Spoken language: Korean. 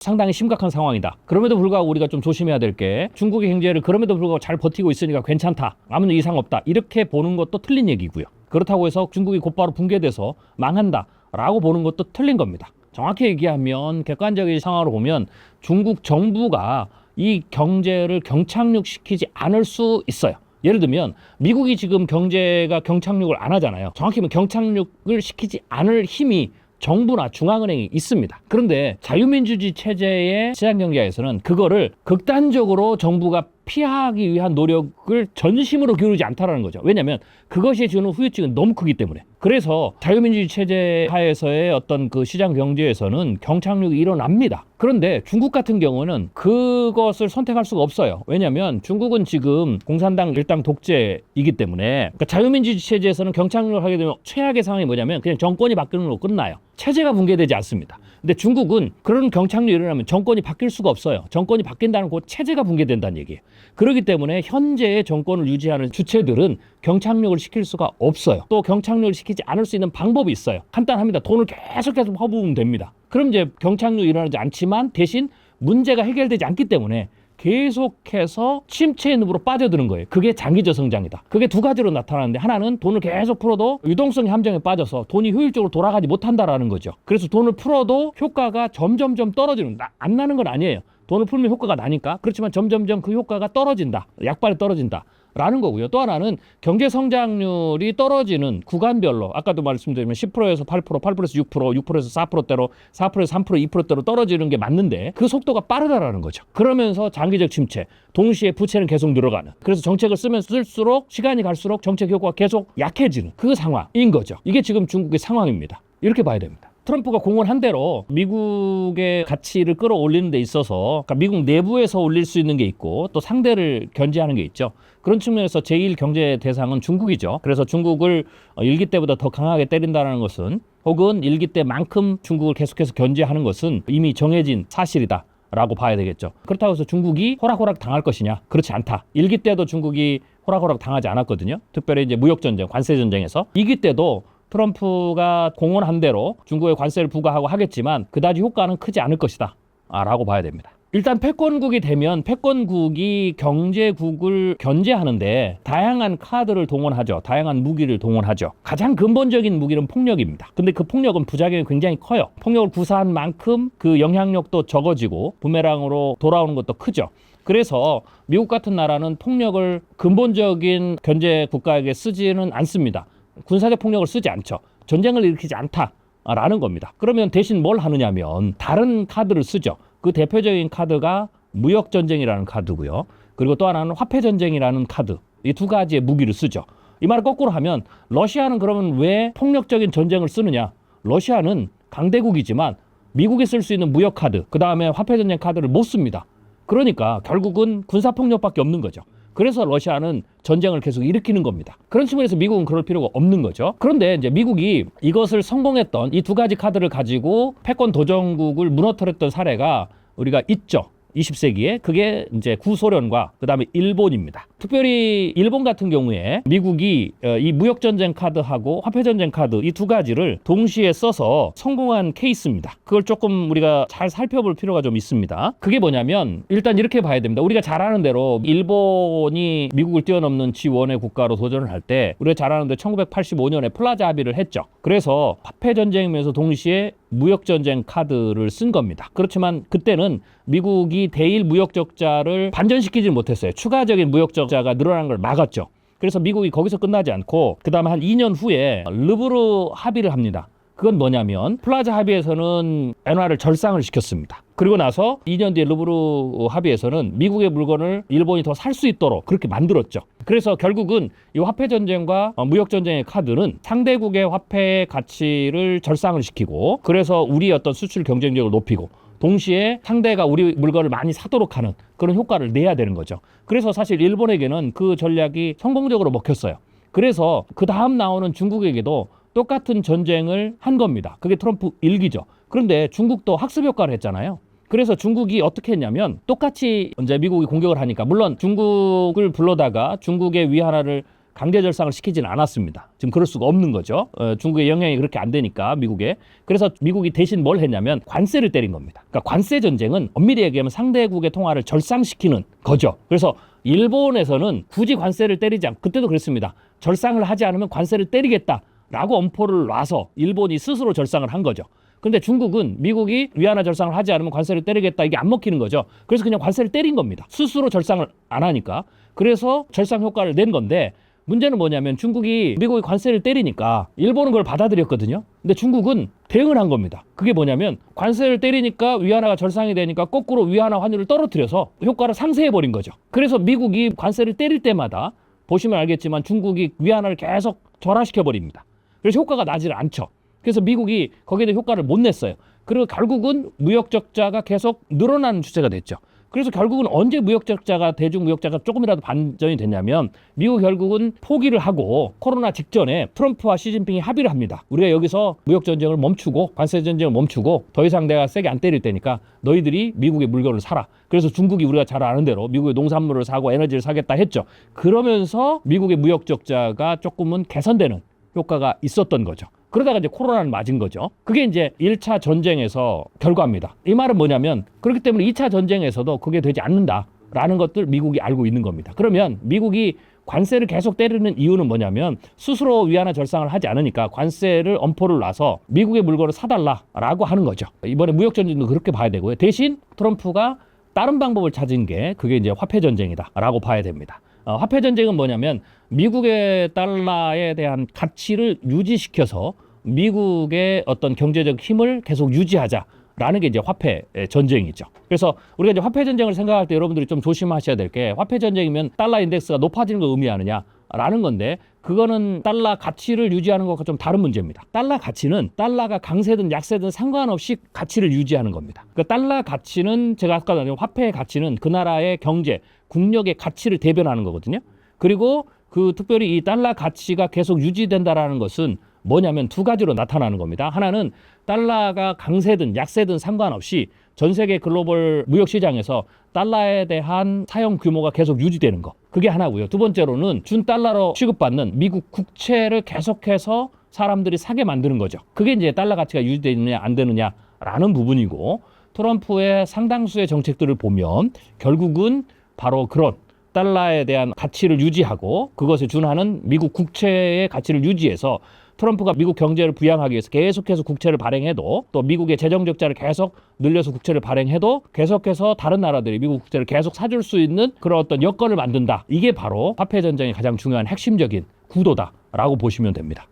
상당히 심각한 상황이다. 그럼에도 불구하고 우리가 좀 조심해야 될 게 중국의 경제를 그럼에도 불구하고 잘 버티고 있으니까 괜찮다. 아무 이상 없다. 이렇게 보는 것도 틀린 얘기고요. 그렇다고 해서 중국이 곧바로 붕괴돼서 망한다 라고 보는 것도 틀린 겁니다. 정확히 얘기하면 객관적인 상황으로 보면 중국 정부가 이 경제를 경착륙시키지 않을 수 있어요. 예를 들면 미국이 지금 경제가 경착륙을 안 하잖아요. 정확히 말하면 경착륙을 시키지 않을 힘이 정부나 중앙은행이 있습니다. 그런데 자유민주주의 체제의 시장경제에서는 그거를 극단적으로 정부가 피하기 위한 노력을 전심으로 기울이지 않다라는 거죠. 왜냐하면 그것이 주는 후유증은 너무 크기 때문에. 그래서 자유민주주의 체제 하에서의 어떤 그 시장 경제에서는 경착륙이 일어납니다. 그런데 중국 같은 경우는 그것을 선택할 수가 없어요. 왜냐하면 중국은 지금 공산당 일당 독재이기 때문에 그러니까 자유민주주의 체제에서는 경착륙을 하게 되면 최악의 상황이 뭐냐면 그냥 정권이 바뀌는 걸로 끝나요. 체제가 붕괴되지 않습니다. 근데 중국은 그런 경착륙이 일어나면 정권이 바뀔 수가 없어요. 정권이 바뀐다는 곧 체제가 붕괴된다는 얘기예요. 그렇기 때문에 현재의 정권을 유지하는 주체들은 경착륙을 시킬 수가 없어요. 또 경착륙을 시키지 않을 수 있는 방법이 있어요. 간단합니다. 돈을 계속해서 퍼부으면 됩니다. 그럼 이제 경착륙이 일어나지 않지만 대신 문제가 해결되지 않기 때문에 계속해서 침체의 늪으로 빠져드는 거예요. 그게 장기적 성장이다. 그게 두 가지로 나타나는데 하나는 돈을 계속 풀어도 유동성의 함정에 빠져서 돈이 효율적으로 돌아가지 못한다라는 거죠. 그래서 돈을 풀어도 효과가 점점점 떨어지는, 안 나는 건 아니에요. 돈을 풀면 효과가 나니까. 그렇지만 점점점 그 효과가 떨어진다. 약발이 떨어진다. 라는 거고요. 또 하나는 경제 성장률이 떨어지는 구간별로 아까도 말씀드리면 10%에서 8%, 8%에서 6%, 6%에서 4%대로 4%에서 3%, 2%대로 떨어지는 게 맞는데 그 속도가 빠르다라는 거죠. 그러면서 장기적 침체, 동시에 부채는 계속 늘어가는. 그래서 정책을 쓰면 쓸수록 시간이 갈수록 정책 효과가 계속 약해지는 그 상황인 거죠. 이게 지금 중국의 상황입니다. 이렇게 봐야 됩니다. 트럼프가 공언한 대로 미국의 가치를 끌어올리는 데 있어서 그러니까 미국 내부에서 올릴 수 있는 게 있고 또 상대를 견제하는 게 있죠. 그런 측면에서 제1 경제 대상은 중국이죠. 그래서 중국을 1기 때보다 더 강하게 때린다는 것은 혹은 1기 때만큼 중국을 계속해서 견제하는 것은 이미 정해진 사실이다 라고 봐야 되겠죠. 그렇다고 해서 중국이 호락호락 당할 것이냐? 그렇지 않다. 1기 때도 중국이 호락호락 당하지 않았거든요. 특별히 이제 무역전쟁, 관세전쟁에서 2기 때도 트럼프가 공언한 대로 중국에 관세를 부과하고 하겠지만 그다지 효과는 크지 않을 것이다 라고 봐야 됩니다. 일단 패권국이 되면 패권국이 경제국을 견제하는데 다양한 카드를 동원하죠. 다양한 무기를 동원하죠. 가장 근본적인 무기는 폭력입니다. 근데 그 폭력은 부작용이 굉장히 커요. 폭력을 구사한 만큼 그 영향력도 적어지고 부메랑으로 돌아오는 것도 크죠. 그래서 미국 같은 나라는 폭력을 근본적인 견제 국가에게 쓰지는 않습니다. 군사적 폭력을 쓰지 않죠. 전쟁을 일으키지 않다라는 겁니다. 그러면 대신 뭘 하느냐면 다른 카드를 쓰죠. 그 대표적인 카드가 무역전쟁이라는 카드고요. 그리고 또 하나는 화폐전쟁이라는 카드. 이 두 가지의 무기를 쓰죠. 이 말을 거꾸로 하면 러시아는 그러면 왜 폭력적인 전쟁을 쓰느냐? 러시아는 강대국이지만 미국이 쓸 수 있는 무역 카드, 그 다음에 화폐전쟁 카드를 못 씁니다. 그러니까 결국은 군사폭력밖에 없는 거죠. 그래서 러시아는 전쟁을 계속 일으키는 겁니다. 그런 측면에서 미국은 그럴 필요가 없는 거죠. 그런데 이제 미국이 이것을 성공했던 이 두 가지 카드를 가지고 패권 도전국을 무너뜨렸던 사례가 우리가 있죠. 20세기에 그게 이제 구소련과 그다음에 일본입니다. 특별히 일본 같은 경우에 미국이 이 무역전쟁 카드하고 화폐전쟁 카드 이 두 가지를 동시에 써서 성공한 케이스입니다. 그걸 조금 우리가 잘 살펴볼 필요가 좀 있습니다. 그게 뭐냐면 일단 이렇게 봐야 됩니다. 우리가 잘 아는 대로 일본이 미국을 뛰어넘는 G1의 국가로 도전을 할 때 우리가 잘 아는데 1985년에 플라자 합의를 했죠. 그래서 화폐전쟁이면서 동시에 무역전쟁 카드를 쓴 겁니다. 그렇지만 그때는 미국이 대일 무역적자를 반전시키지 못했어요. 추가적인 무역적자가 늘어나는 걸 막았죠. 그래서 미국이 거기서 끝나지 않고 그 다음에 한 2년 후에 르브르 합의를 합니다. 그건 뭐냐면 플라자 합의에서는 엔화를 절상을 시켰습니다. 그리고 나서 2년 뒤에 르브르 합의에서는 미국의 물건을 일본이 더 살 수 있도록 그렇게 만들었죠. 그래서 결국은 이 화폐전쟁과 무역전쟁의 카드는 상대국의 화폐의 가치를 절상을 시키고 그래서 우리의 어떤 수출 경쟁력을 높이고 동시에 상대가 우리 물건을 많이 사도록 하는 그런 효과를 내야 되는 거죠. 그래서 사실 일본에게는 그 전략이 성공적으로 먹혔어요. 그래서 그 다음 나오는 중국에게도 똑같은 전쟁을 한 겁니다. 그게 트럼프 1기죠. 그런데 중국도 학습 효과를 했잖아요. 그래서 중국이 어떻게 했냐면 똑같이 이제 미국이 공격을 하니까 물론 중국을 불러다가 중국의 위안화를 강제 절상을 시키지는 않았습니다. 지금 그럴 수가 없는 거죠. 중국의 영향이 그렇게 안 되니까 미국에. 그래서 미국이 대신 뭘 했냐면 관세를 때린 겁니다. 그러니까 관세 전쟁은 엄밀히 얘기하면 상대국의 통화를 절상시키는 거죠. 그래서 일본에서는 굳이 관세를 때리지 않고, 그때도 그랬습니다. 절상을 하지 않으면 관세를 때리겠다라고 엄포를 놔서 일본이 스스로 절상을 한 거죠. 근데 중국은 미국이 위안화 절상을 하지 않으면 관세를 때리겠다, 이게 안 먹히는 거죠. 그래서 그냥 관세를 때린 겁니다. 스스로 절상을 안 하니까. 그래서 절상 효과를 낸 건데, 문제는 뭐냐면 중국이 미국이 관세를 때리니까 일본은 그걸 받아들였거든요. 근데 중국은 대응을 한 겁니다. 그게 뭐냐면 관세를 때리니까 위안화가 절상이 되니까 거꾸로 위안화 환율을 떨어뜨려서 효과를 상쇄해버린 거죠. 그래서 미국이 관세를 때릴 때마다 보시면 알겠지만 중국이 위안화를 계속 절하시켜버립니다. 그래서 효과가 나질 않죠. 그래서 미국이 거기에 대해 효과를 못 냈어요. 그리고 결국은 무역 적자가 계속 늘어나는 추세가 됐죠. 그래서 결국은 언제 무역 적자가, 대중 무역 적자가 조금이라도 반전이 됐냐면, 미국 결국은 포기를 하고 코로나 직전에 트럼프와 시진핑이 합의를 합니다. 우리가 여기서 무역 전쟁을 멈추고 관세 전쟁을 멈추고 더 이상 내가 세게 안 때릴 테니까 너희들이 미국의 물건을 사라. 그래서 중국이 우리가 잘 아는 대로 미국의 농산물을 사고 에너지를 사겠다 했죠. 그러면서 미국의 무역 적자가 조금은 개선되는 효과가 있었던 거죠. 그러다가 이제 코로나를 맞은 거죠. 그게 이제 1차 전쟁에서 결과입니다. 이 말은 뭐냐면, 그렇기 때문에 2차 전쟁에서도 그게 되지 않는다라는 것들 미국이 알고 있는 겁니다. 그러면 미국이 관세를 계속 때리는 이유는 뭐냐면, 스스로 위안화 절상을 하지 않으니까 관세를 엄포를 놔서 미국의 물건을 사달라라고 하는 거죠. 이번에 무역 전쟁도 그렇게 봐야 되고요. 대신 트럼프가 다른 방법을 찾은 게, 그게 이제 화폐 전쟁이다라고 봐야 됩니다. 화폐 전쟁은 뭐냐면, 미국의 달러에 대한 가치를 유지시켜서 미국의 어떤 경제적 힘을 계속 유지하자라는 게 이제 화폐 전쟁이죠. 그래서 우리가 이제 화폐 전쟁을 생각할 때 여러분들이 좀 조심하셔야 될 게, 화폐 전쟁이면 달러 인덱스가 높아지는 걸 의미하느냐라는 건데, 그거는 달러 가치를 유지하는 것과 좀 다른 문제입니다. 달러 가치는 달러가 강세든 약세든 상관없이 가치를 유지하는 겁니다. 그 달러 가치는, 제가 아까 말한 화폐의 가치는 그 나라의 경제, 국력의 가치를 대변하는 거거든요. 그리고 그 특별히 이 달러 가치가 계속 유지된다라는 것은 뭐냐면 두 가지로 나타나는 겁니다. 하나는 달러가 강세든 약세든 상관없이 전 세계 글로벌 무역 시장에서 달러에 대한 사용 규모가 계속 유지되는 거. 그게 하나고요. 두 번째로는 준 달러로 취급받는 미국 국채를 계속해서 사람들이 사게 만드는 거죠. 그게 이제 달러 가치가 유지되느냐 안 되느냐라는 부분이고, 트럼프의 상당수의 정책들을 보면 결국은 바로 그런 달러에 대한 가치를 유지하고 그것에 준하는 미국 국채의 가치를 유지해서, 트럼프가 미국 경제를 부양하기 위해서 계속해서 국채를 발행해도, 또 미국의 재정 적자를 계속 늘려서 국채를 발행해도 계속해서 다른 나라들이 미국 국채를 계속 사줄 수 있는 그런 어떤 여건을 만든다. 이게 바로 화폐 전쟁의 가장 중요한 핵심적인 구도다라고 보시면 됩니다.